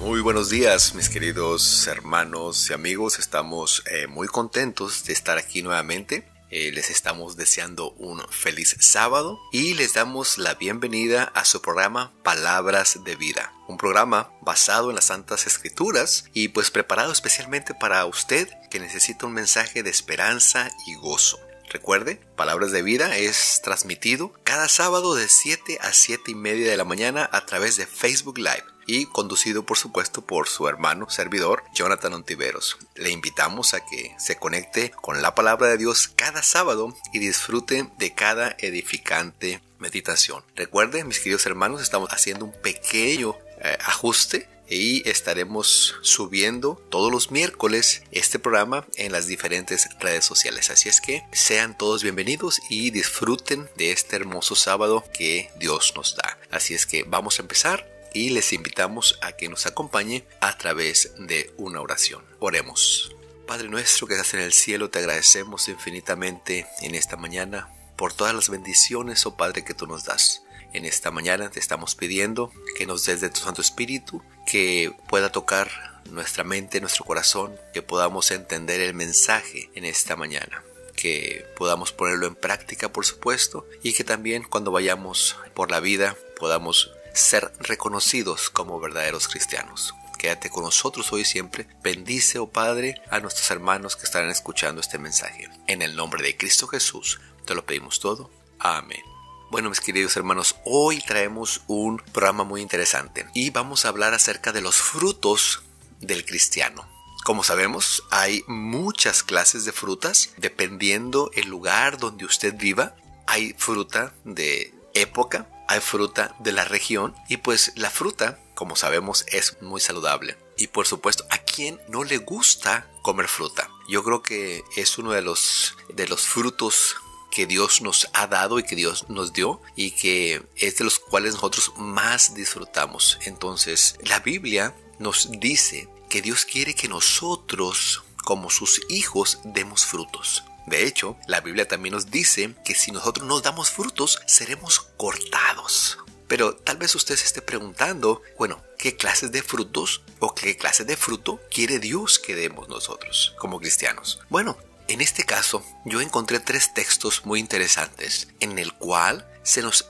Muy buenos días, mis queridos hermanos y amigos. Estamos muy contentos de estar aquí nuevamente. Les estamos deseando un feliz sábado y les damos la bienvenida a su programa Palabras de Vida. Un programa basado en las Santas Escrituras y pues preparado especialmente para usted que necesita un mensaje de esperanza y gozo. Recuerde, Palabras de Vida es transmitido cada sábado de 7 a 7 y media de la mañana a través de Facebook Live y conducido por supuesto por su hermano servidor Jonathan Ontiveros. Le invitamos a que se conecte con la Palabra de Dios cada sábado y disfrute de cada edificante meditación. Recuerde, mis queridos hermanos, estamos haciendo un pequeño ajuste y estaremos subiendo todos los miércoles este programa en las diferentes redes sociales. Así es que sean todos bienvenidos y disfruten de este hermoso sábado que Dios nos da. Así es que vamos a empezar y les invitamos a que nos acompañe a través de una oración. Oremos. Padre nuestro que estás en el cielo, te agradecemos infinitamente en esta mañana por todas las bendiciones, oh Padre, que tú nos das. En esta mañana te estamos pidiendo que nos des de tu Santo Espíritu, que pueda tocar nuestra mente, nuestro corazón, que podamos entender el mensaje en esta mañana, que podamos ponerlo en práctica, por supuesto, y que también cuando vayamos por la vida podamos ser reconocidos como verdaderos cristianos. Quédate con nosotros hoy y siempre. Bendice, oh Padre, a nuestros hermanos que estarán escuchando este mensaje. En el nombre de Cristo Jesús te lo pedimos todo. Amén. Bueno, mis queridos hermanos, hoy traemos un programa muy interesante y vamos a hablar acerca de los frutos del cristiano. Como sabemos, hay muchas clases de frutas dependiendo el lugar donde usted viva. Hay fruta de época, hay fruta de la región y pues la fruta, como sabemos, es muy saludable. Y por supuesto, ¿a quién no le gusta comer fruta? Yo creo que es uno de los frutos que Dios nos ha dado y que Dios nos dio y que es de los cuales nosotros más disfrutamos. Entonces, la Biblia nos dice que Dios quiere que nosotros, como sus hijos, demos frutos. De hecho, la Biblia también nos dice que si nosotros no damos frutos, seremos cortados. Pero tal vez usted se esté preguntando, bueno, ¿qué clases de frutos o qué clase de fruto quiere Dios que demos nosotros como cristianos? Bueno, en este caso, yo encontré 3 textos muy interesantes en el cual se nos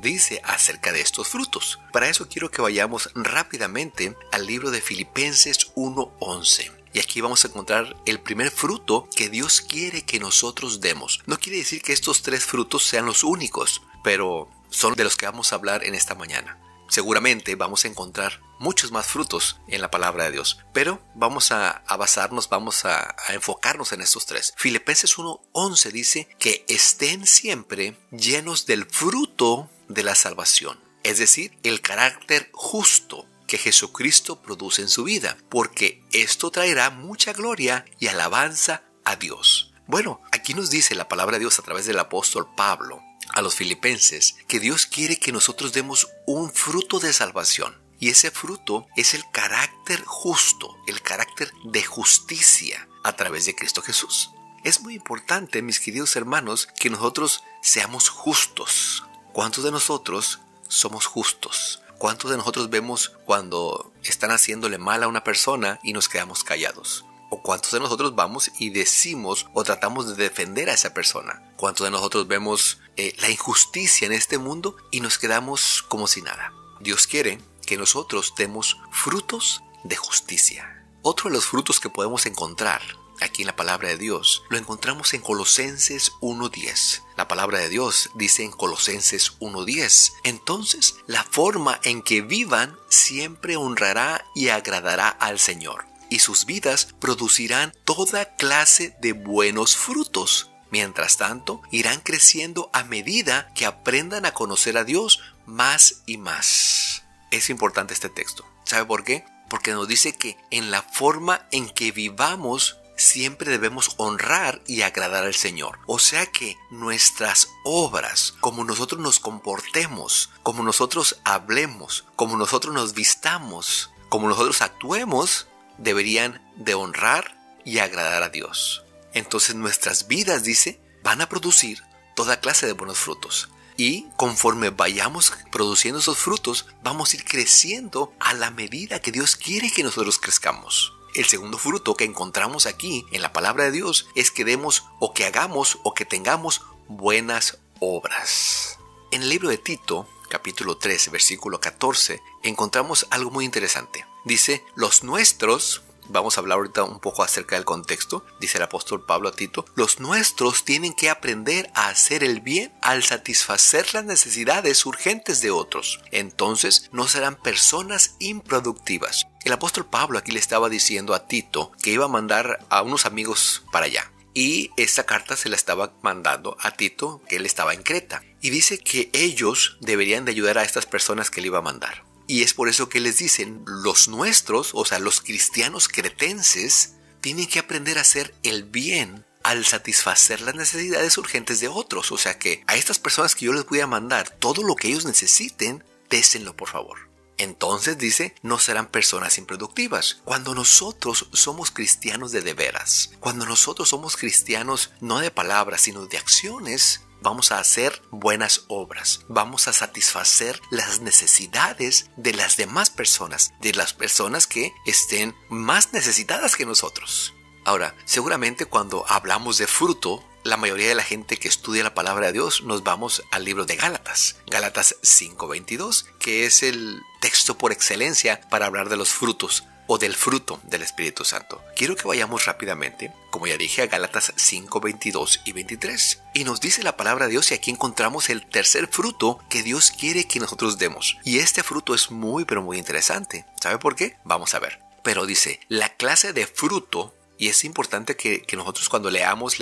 dice acerca de estos frutos. Para eso quiero que vayamos rápidamente al libro de Filipenses 1:11. Y aquí vamos a encontrar el primer fruto que Dios quiere que nosotros demos. No quiere decir que estos 3 frutos sean los únicos, pero son de los que vamos a hablar en esta mañana. Seguramente vamos a encontrar muchos más frutos en la palabra de Dios, pero vamos a basarnos, vamos a enfocarnos en estos 3. Filipenses 1:11 dice que estén siempre llenos del fruto de la salvación, es decir, el carácter justo que Jesucristo produce en su vida, porque esto traerá mucha gloria y alabanza a Dios. Bueno, aquí nos dice la palabra de Dios a través del apóstol Pablo a los filipenses que Dios quiere que nosotros demos un fruto de salvación. Y ese fruto es el carácter justo, el carácter de justicia a través de Cristo Jesús. Es muy importante, mis queridos hermanos, que nosotros seamos justos. ¿Cuántos de nosotros somos justos? ¿Cuántos de nosotros vemos cuando están haciéndole mal a una persona y nos quedamos callados? ¿O cuántos de nosotros vamos y decimos o tratamos de defender a esa persona? ¿Cuántos de nosotros vemos la injusticia en este mundo y nos quedamos como si nada? Dios quiere que nosotros demos frutos de justicia. Otro de los frutos que podemos encontrar aquí en la palabra de Dios lo encontramos en Colosenses 1:10. La palabra de Dios dice en Colosenses 1:10: entonces la forma en que vivan siempre honrará y agradará al Señor, y sus vidas producirán toda clase de buenos frutos. Mientras tanto, irán creciendo a medida que aprendan a conocer a Dios más y más. Es importante este texto. ¿Sabe por qué? Porque nos dice que en la forma en que vivamos siempre debemos honrar y agradar al Señor. O sea que nuestras obras, como nosotros nos comportemos, como nosotros hablemos, como nosotros nos vistamos, como nosotros actuemos, deberían de honrar y agradar a Dios. Entonces nuestras vidas, dice, van a producir toda clase de buenos frutos. Y conforme vayamos produciendo esos frutos, vamos a ir creciendo a la medida que Dios quiere que nosotros crezcamos. El segundo fruto que encontramos aquí en la palabra de Dios es que demos o que hagamos o que tengamos buenas obras. En el libro de Tito, capítulo 3, versículo 14, encontramos algo muy interesante. Dice, los nuestros, vamos a hablar ahorita un poco acerca del contexto, dice el apóstol Pablo a Tito, los nuestros tienen que aprender a hacer el bien al satisfacer las necesidades urgentes de otros. Entonces no serán personas improductivas. El apóstol Pablo aquí le estaba diciendo a Tito que iba a mandar a unos amigos para allá. Y esta carta se la estaba mandando a Tito, que él estaba en Creta. Y dice que ellos deberían de ayudar a estas personas que él iba a mandar. Y es por eso que les dicen, los nuestros, o sea, los cristianos cretenses, tienen que aprender a hacer el bien al satisfacer las necesidades urgentes de otros. O sea que a estas personas que yo les voy a mandar, todo lo que ellos necesiten, désenlo por favor. Entonces dice, no serán personas improductivas. Cuando nosotros somos cristianos de veras, cuando nosotros somos cristianos no de palabras, sino de acciones, vamos a hacer buenas obras. Vamos a satisfacer las necesidades de las demás personas, de las personas que estén más necesitadas que nosotros. Ahora, seguramente cuando hablamos de fruto, la mayoría de la gente que estudia la palabra de Dios nos vamos al libro de Gálatas. Gálatas 5:22, que es el texto por excelencia para hablar de los frutos o del fruto del Espíritu Santo. Quiero que vayamos rápidamente, como ya dije, a Gálatas 5:22 y 23. Y nos dice la palabra de Dios y aquí encontramos el tercer fruto que Dios quiere que nosotros demos. Y este fruto es muy pero muy interesante. ¿Sabe por qué? Vamos a ver. Pero dice, la clase de fruto. Y es importante que nosotros cuando leamos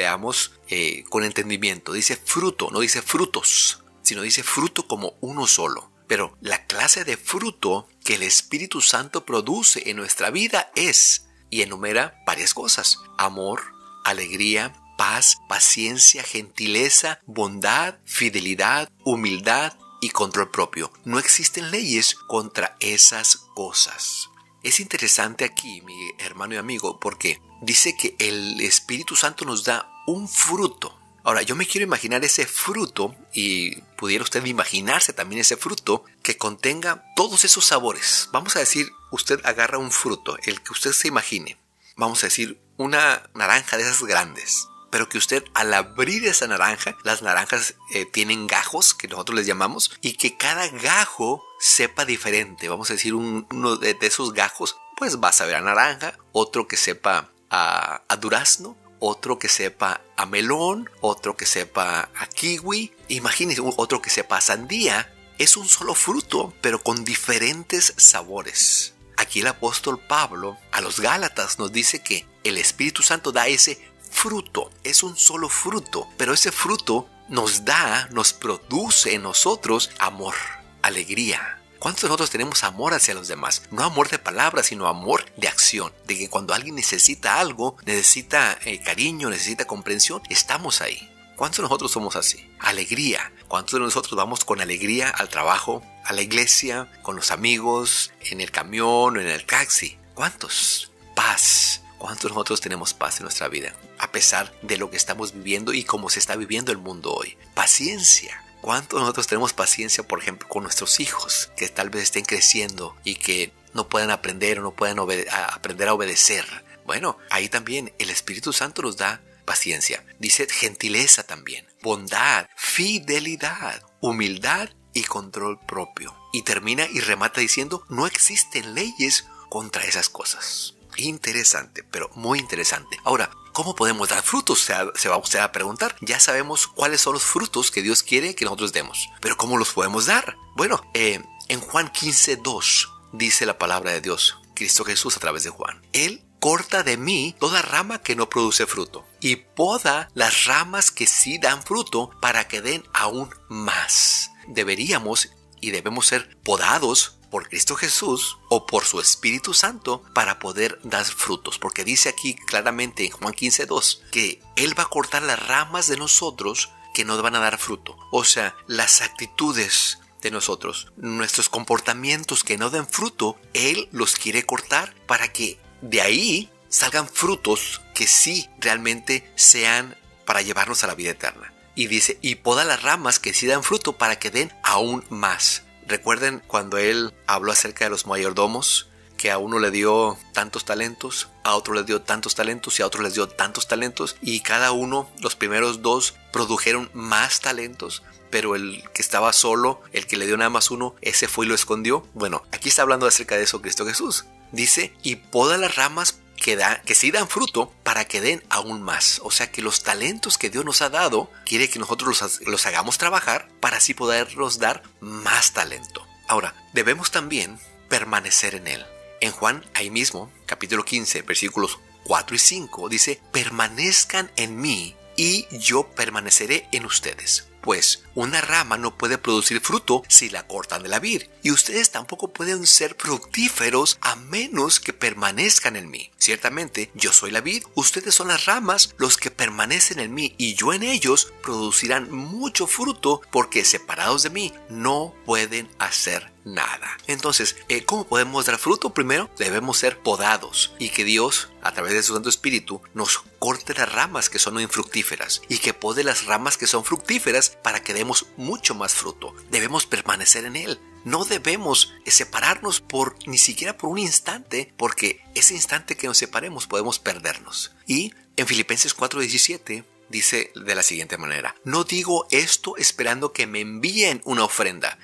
con entendimiento. Dice fruto, no dice frutos, sino dice fruto como uno solo. Pero la clase de fruto que el Espíritu Santo produce en nuestra vida es, y enumera varias cosas: amor, alegría, paz, paciencia, gentileza, bondad, fidelidad, humildad y control propio. No existen leyes contra esas cosas. Es interesante aquí, mi hermano y amigo, porque dice que el Espíritu Santo nos da un fruto. Ahora, yo me quiero imaginar ese fruto, y pudiera usted imaginarse también ese fruto, que contenga todos esos sabores. Vamos a decir, usted agarra un fruto, el que usted se imagine. Vamos a decir, una naranja de esas grandes. Pero que usted al abrir esa naranja, las naranjas tienen gajos, que nosotros les llamamos, y que cada gajo sepa diferente. Vamos a decir, uno de esos gajos, pues va a saber a naranja, otro que sepa a durazno, otro que sepa a melón, otro que sepa a kiwi. Imagínense, otro que sepa a sandía. Es un solo fruto, pero con diferentes sabores. Aquí el apóstol Pablo a los Gálatas nos dice que el Espíritu Santo da ese fruto. Es un solo fruto, pero ese fruto nos produce en nosotros amor, alegría. ¿Cuántos de nosotros tenemos amor hacia los demás? No amor de palabras, sino amor de acción. De que cuando alguien necesita algo, necesita cariño, necesita comprensión, estamos ahí. ¿Cuántos de nosotros somos así? Alegría. ¿Cuántos de nosotros vamos con alegría al trabajo, a la iglesia, con los amigos, en el camión o en el taxi? ¿Cuántos? Paz. ¿Cuántos de nosotros tenemos paz en nuestra vida? A pesar de lo que estamos viviendo y cómo se está viviendo el mundo hoy. Paciencia. ¿Cuántos de nosotros tenemos paciencia, por ejemplo, con nuestros hijos que tal vez estén creciendo y que no puedan aprender o no puedan aprender a obedecer? Bueno, ahí también el Espíritu Santo nos da paciencia. Dice gentileza también, bondad, fidelidad, humildad y control propio. Y termina y remata diciendo, no existen leyes contra esas cosas. Interesante, pero muy interesante. Ahora, ¿cómo podemos dar frutos? Se va usted a preguntar. Ya sabemos cuáles son los frutos que Dios quiere que nosotros demos. Pero ¿cómo los podemos dar? Bueno, en Juan 15:2 dice la palabra de Dios, Cristo Jesús a través de Juan. Él corta de mí toda rama que no produce fruto y poda las ramas que sí dan fruto para que den aún más. Deberíamos y debemos ser podados por Cristo Jesús o por su Espíritu Santo para poder dar frutos, porque dice aquí claramente en Juan 15:2 que Él va a cortar las ramas de nosotros que no van a dar fruto. O sea, las actitudes de nosotros, nuestros comportamientos que no den fruto, Él los quiere cortar para que de ahí salgan frutos que sí realmente sean para llevarnos a la vida eterna. Y dice, y poda las ramas que sí dan fruto para que den aún más. Recuerden cuando él habló acerca de los mayordomos, que a uno le dio tantos talentos, a otro le dio tantos talentos y a otro les dio tantos talentos, y cada uno, los primeros dos, produjeron más talentos, pero el que estaba solo, el que le dio nada más uno, ese fue y lo escondió. Bueno, aquí está hablando acerca de eso Cristo Jesús. Dice, y poda las ramas que sí dan fruto para que den aún más. O sea que los talentos que Dios nos ha dado, quiere que nosotros los hagamos trabajar para así poderlos dar más talento. Ahora, debemos también permanecer en Él. En Juan, ahí mismo, capítulo 15, versículos 4 y 5, dice, permanezcan en mí y yo permaneceré en ustedes. Pues una rama no puede producir fruto si la cortan de la vid, y ustedes tampoco pueden ser fructíferos a menos que permanezcan en mí. Ciertamente, yo soy la vid, ustedes son las ramas, los que permanecen en mí y yo en ellos producirán mucho fruto, porque separados de mí no pueden hacer nada. Entonces, ¿cómo podemos dar fruto? Primero, debemos ser podados y que Dios, a través de su Santo Espíritu, nos corte las ramas que son infructíferas y que pode las ramas que son fructíferas para que demos mucho más fruto. Debemos permanecer en Él. No debemos separarnos ni siquiera por un instante, porque ese instante que nos separemos podemos perdernos. Y en Filipenses 4:17 dice de la siguiente manera, no digo esto esperando que me envíen una ofrenda.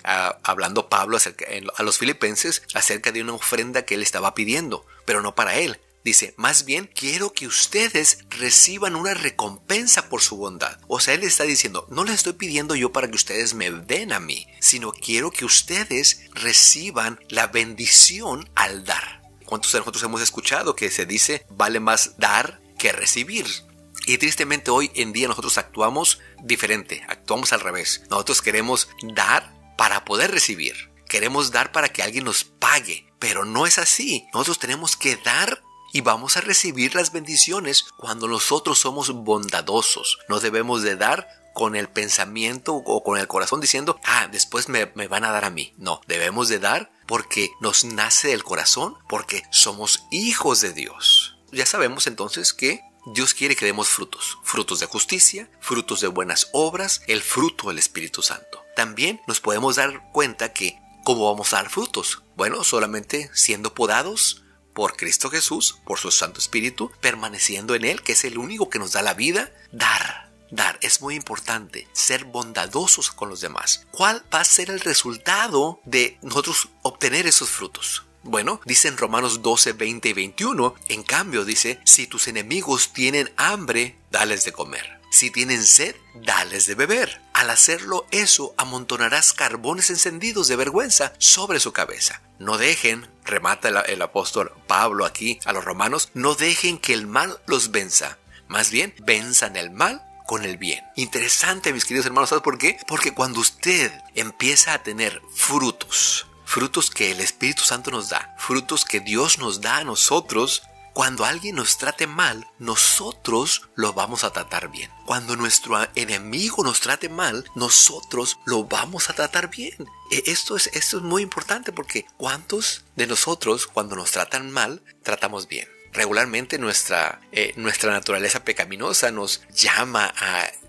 Hablando Pablo a los filipenses acerca de una ofrenda que él estaba pidiendo, pero no para él. Dice, más bien quiero que ustedes reciban una recompensa por su bondad. O sea, él está diciendo, no les estoy pidiendo yo para que ustedes me den a mí, sino quiero que ustedes reciban la bendición al dar. ¿Cuántos de nosotros hemos escuchado que se dice, vale más dar que recibir? Y tristemente hoy en día nosotros actuamos diferente, actuamos al revés. Nosotros queremos dar para poder recibir. Queremos dar para que alguien nos pague, pero no es así. Nosotros tenemos que dar y vamos a recibir las bendiciones cuando nosotros somos bondadosos. No debemos de dar con el pensamiento o con el corazón diciendo, después me van a dar a mí. No, debemos de dar porque nos nace del corazón, porque somos hijos de Dios. Ya sabemos entonces que Dios quiere que demos frutos, frutos de justicia, frutos de buenas obras, el fruto del Espíritu Santo. También nos podemos dar cuenta que, ¿cómo vamos a dar frutos? Bueno, solamente siendo podados por Cristo Jesús, por su Santo Espíritu, permaneciendo en Él, que es el único que nos da la vida. Dar es muy importante, ser bondadosos con los demás. ¿Cuál va a ser el resultado de nosotros obtener esos frutos? Bueno, dice en Romanos 12, 20 y 21, en cambio dice, si tus enemigos tienen hambre, dales de comer. Si tienen sed, dales de beber. Al hacerlo eso, amontonarás carbones encendidos de vergüenza sobre su cabeza. No dejen, remata el apóstol Pablo aquí a los romanos, no dejen que el mal los venza. Más bien, venzan el mal con el bien. Interesante, mis queridos hermanos, ¿sabes por qué? Porque cuando usted empieza a tener frutos que el Espíritu Santo nos da, frutos que Dios nos da a nosotros, cuando alguien nos trate mal, nosotros lo vamos a tratar bien. Cuando nuestro enemigo nos trate mal, nosotros lo vamos a tratar bien. Esto es muy importante porque ¿cuántos de nosotros cuando nos tratan mal, tratamos bien? Regularmente nuestra naturaleza pecaminosa nos llama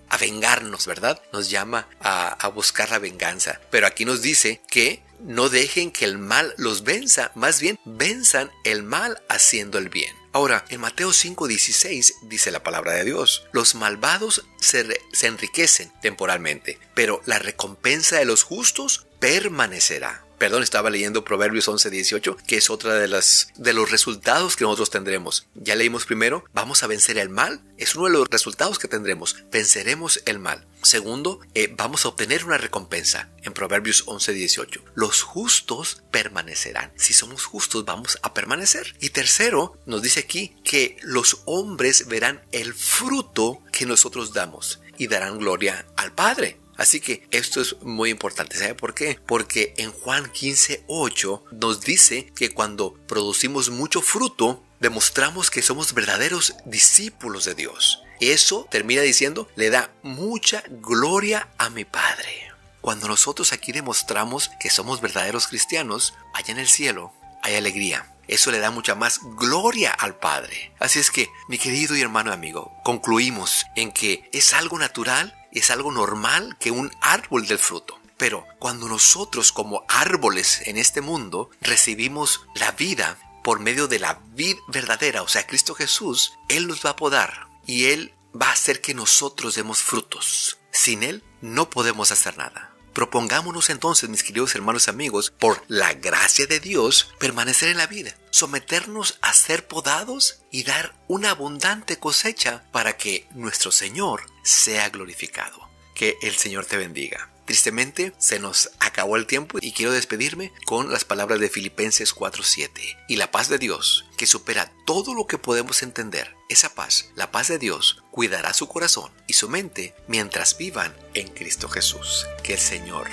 a vengarnos, ¿verdad? Nos llama a buscar la venganza. Pero aquí nos dice que no dejen que el mal los venza, más bien venzan el mal haciendo el bien. Ahora, en Mateo 5:16 dice la palabra de Dios, los malvados se enriquecen temporalmente, pero la recompensa de los justos permanecerá. Estaba leyendo Proverbios 11:18, que es otra de los resultados que nosotros tendremos. Ya leímos primero, vamos a vencer el mal. Es uno de los resultados que tendremos. Venceremos el mal. Segundo, vamos a obtener una recompensa. En Proverbios 11:18, los justos permanecerán. Si somos justos, vamos a permanecer. Y tercero, nos dice aquí que los hombres verán el fruto que nosotros damos y darán gloria al Padre. Así que esto es muy importante. ¿Sabe por qué? Porque en Juan 15:8 nos dice que cuando producimos mucho fruto, demostramos que somos verdaderos discípulos de Dios. Eso, termina diciendo, le da mucha gloria a mi Padre. Cuando nosotros aquí demostramos que somos verdaderos cristianos, allá en el cielo hay alegría. Eso le da mucha más gloria al Padre. Así es que, mi querido y hermano amigo, concluimos en que es algo natural es algo normal que un árbol dé fruto. Pero cuando nosotros como árboles en este mundo recibimos la vida por medio de la vid verdadera, o sea, Cristo Jesús, Él nos va a podar y Él va a hacer que nosotros demos frutos. Sin Él no podemos hacer nada. Propongámonos entonces, mis queridos hermanos y amigos, por la gracia de Dios, permanecer en la vida, someternos a ser podados y dar una abundante cosecha para que nuestro Señor sea glorificado. Que el Señor te bendiga. Tristemente, se nos acabó el tiempo y quiero despedirme con las palabras de Filipenses 4:7. Y la paz de Dios, que supera todo lo que podemos entender, esa paz, la paz de Dios, cuidará su corazón y su mente mientras vivan en Cristo Jesús. Que el Señor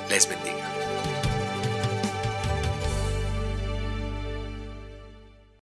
les bendiga.